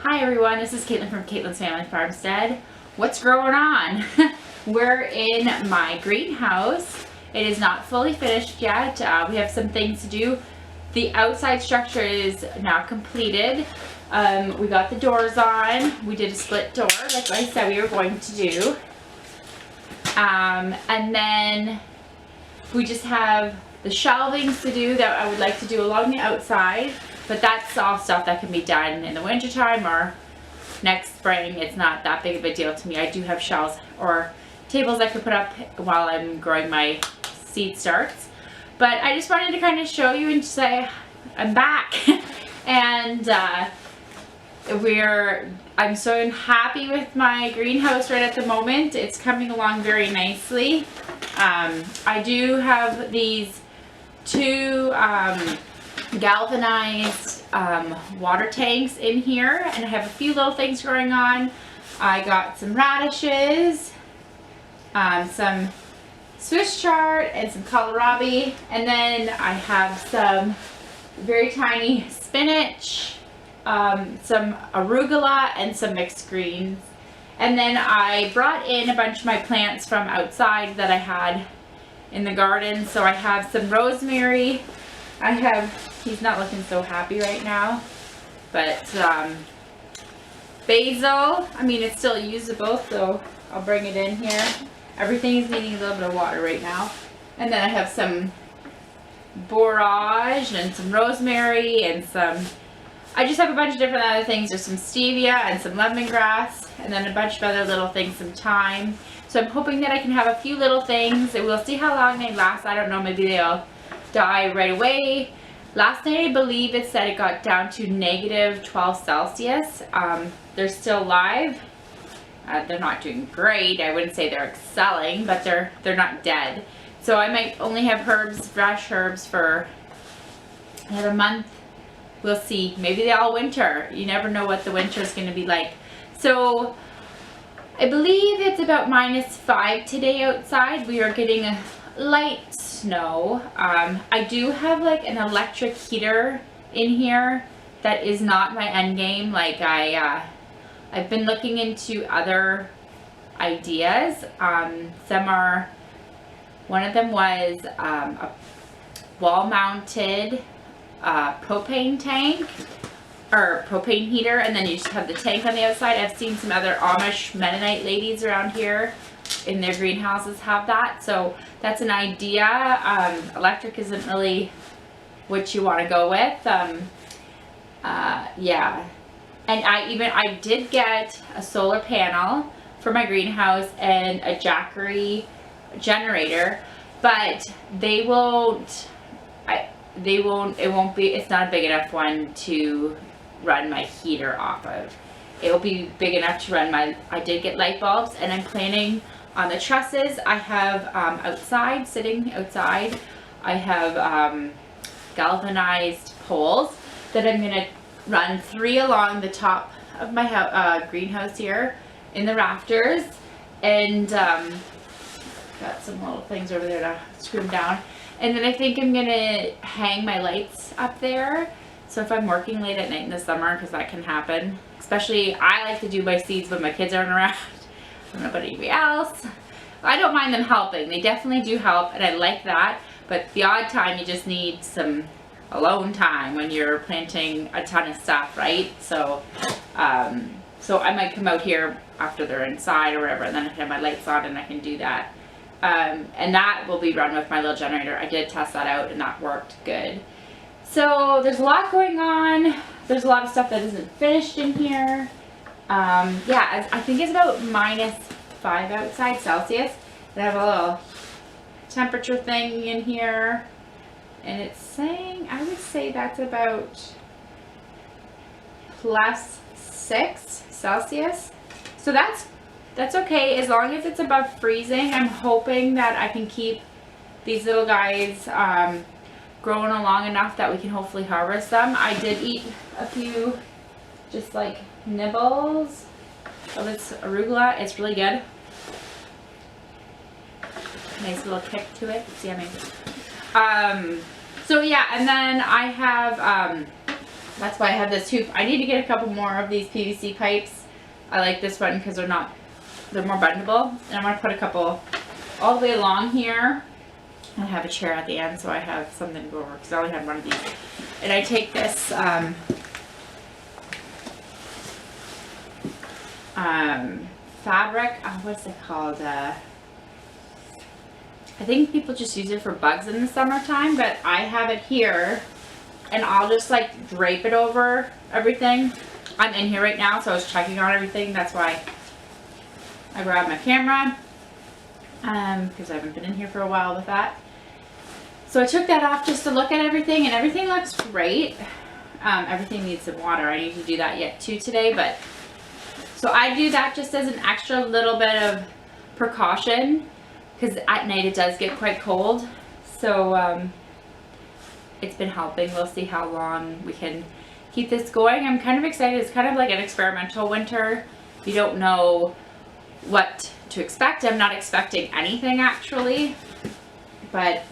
Hi everyone, this is Caitlin from Caitlin's Family Farmstead. What's growing on? We're in my greenhouse. It is not fully finished yet. We have some things to do. The outside structure is now completed. We got the doors on. We did a split door like I said we were going to do. And then we just have the shelvings to do that I would like to do along the outside. But that's all stuff that can be done in the winter time or next spring. It's not that big of a deal to me. I do have shelves or tables I could put up while I'm growing my seed starts. But I just wanted to kind of show you and say I'm back. And I'm so happy with my greenhouse right at the moment. It's coming along very nicely. I do have these two galvanized water tanks in here, and I have a few little things going on. I got some radishes, some Swiss chard, and some kohlrabi, and then I have some very tiny spinach, some arugula, and some mixed greens. And then I brought in a bunch of my plants from outside that I had in the garden. So I have some rosemary. He's not looking so happy right now, but basil, I mean it's still usable, so I'll bring it in here. Everything is needing a little bit of water right now. And then I have some borage and some rosemary and I just have a bunch of different other things. There's some stevia and some lemongrass and then a bunch of other little things, some thyme. So I'm hoping that I can have a few little things and we'll see how long they last. I don't know, maybe they'll die right away. Last night I believe it said it got down to -12 Celsius. They're still live. They're not doing great. I wouldn't say they're excelling, but they're not dead. So I might only have herbs, fresh herbs for another month. We'll see. Maybe they all winter. You never know what the winter is going to be like. So I believe it's about -5 today outside. We are getting a light snow. I do have like an electric heater in here that is not my end game. Like I've been looking into other ideas. One of them was a wall-mounted propane tank or propane heater, and then you just have the tank on the outside. I've seen some other Amish Mennonite ladies around here in their greenhouses have that, so that's an idea. Electric isn't really what you want to go with. Yeah, and I did get a solar panel for my greenhouse and a Jackery generator, but it won't be, it's not a big enough one to run my heater off of. It will be big enough to run I did get light bulbs, and I'm planning on the trusses. I have sitting outside, I have galvanized poles that I'm going to run 3 along the top of my greenhouse here in the rafters, and got some little things over there to screw them down. And then I think I'm going to hang my lights up there. So if I'm working late at night in the summer, because that can happen, especially I like to do my seeds when my kids aren't around. I don't know about anybody else. I don't mind them helping. They definitely do help, and I like that. But the odd time you just need some alone time when you're planting a ton of stuff, right? So, so I might come out here after they're inside or whatever, and then I can have my lights on and I can do that. And that will be run with my little generator. I did test that out and that worked good. So there's a lot going on. There's a lot of stuff that isn't finished in here. Yeah, I think it's about -5 outside Celsius. And I have a little temperature thing in here. And it's saying, I would say that's about +6 Celsius. So that's okay as long as it's above freezing. I'm hoping that I can keep these little guys growing along enough that we can hopefully harvest them. I did eat a few just like nibbles of this arugula. It's really good. Nice little kick to it. It's yummy. So yeah, and then I have That's why I have this hoop. I need to get a couple more of these PVC pipes. I like this one because they're more bendable. And I'm going to put a couple all the way along here. And I have a chair at the end, so I have something to go over because I only had one of these. And I take this fabric, what's it called? I think people just use it for bugs in the summertime, but I have it here. And I'll just like drape it over everything. I'm in here right now, so I was checking on everything. That's why I grabbed my camera. Because I haven't been in here for a while with that. So I took that off just to look at everything, and everything looks great. Everything needs some water. I need to do that yet too today, but so I do that just as an extra little bit of precaution, because at night it does get quite cold. So it's been helping. We'll see how long we can keep this going. I'm kind of excited. It's kind of like an experimental winter. You don't know what to expect. I'm not expecting anything actually, but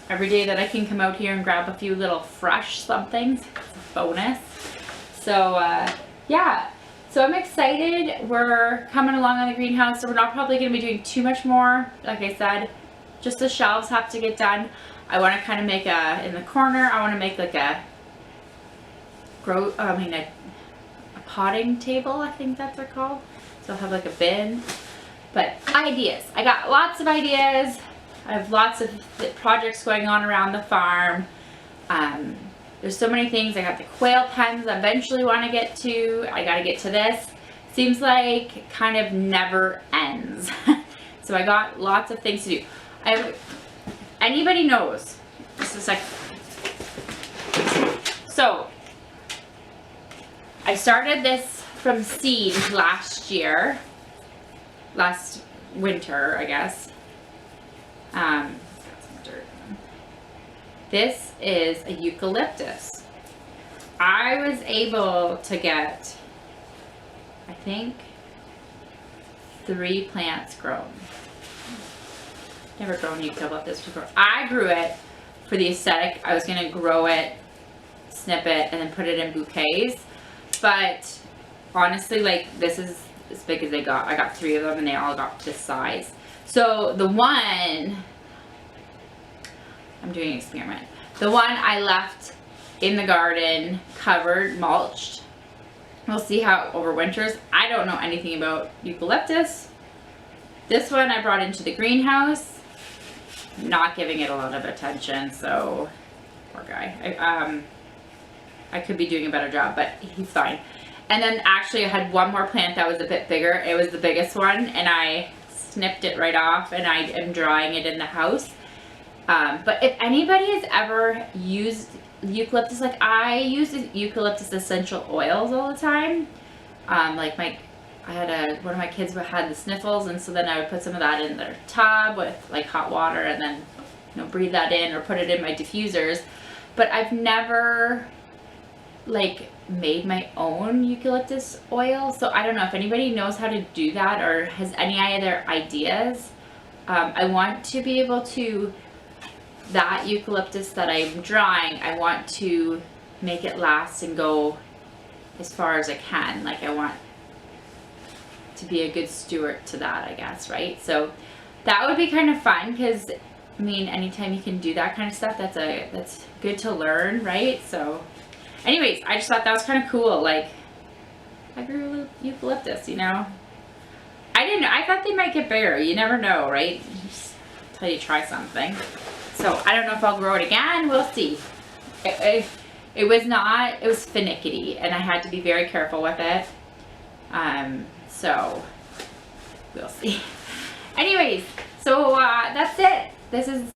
every day that I can come out here and grab a few little fresh somethings, it's a bonus. So yeah, so I'm excited. We're coming along on the greenhouse, so we're not probably going to be doing too much more. Like I said, just the shelves have to get done. I want to kind of make in the corner, I want to make like a potting table, I think that's what they're called. So I'll have like a bin. But ideas, I got lots of ideas. I have lots of projects going on around the farm. There's so many things. I got the quail pens I eventually want to get to. I got to get to this. Seems like kind of never ends. So I got lots of things to do. Anybody knows, this is like, so I started this from seed last winter, I guess. Got some dirt. This is a eucalyptus. I was able to get, I think, 3 plants grown. Never grown eucalyptus before. I grew it for the aesthetic. I was gonna grow it, snip it, and then put it in bouquets. But honestly, like, this is as big as they got. I got 3 of them and they all got this size. So the one, I'm doing an experiment. The one I left in the garden, covered, mulched. We'll see how it overwinters. I don't know anything about eucalyptus. This one I brought into the greenhouse. Not giving it a lot of attention, so poor guy. I could be doing a better job, but he's fine. And then actually I had one more plant that was a bit bigger. It was the biggest one, and I snipped it right off, and I am drying it in the house. But if anybody has ever used eucalyptus, like I use eucalyptus essential oils all the time. Like one of my kids had the sniffles, and so then I would put some of that in their tub with like hot water, and then breathe that in or put it in my diffusers. But I've never like made my own eucalyptus oil, so I don't know if anybody knows how to do that or has any other ideas. I want to be able to, that eucalyptus that I'm drying, I want to make it last and go as far as I can. Like, I want to be a good steward to that, I guess, right? So that would be kind of fun, because I mean, anytime you can do that kind of stuff, that's good to learn, right? So anyways, I just thought that was kind of cool. Like, I grew eucalyptus, I thought they might get bigger. You never know, right? Just until you try something. So I don't know if I'll grow it again. We'll see. It was finicky, and I had to be very careful with it. So we'll see. Anyways, so that's it. This is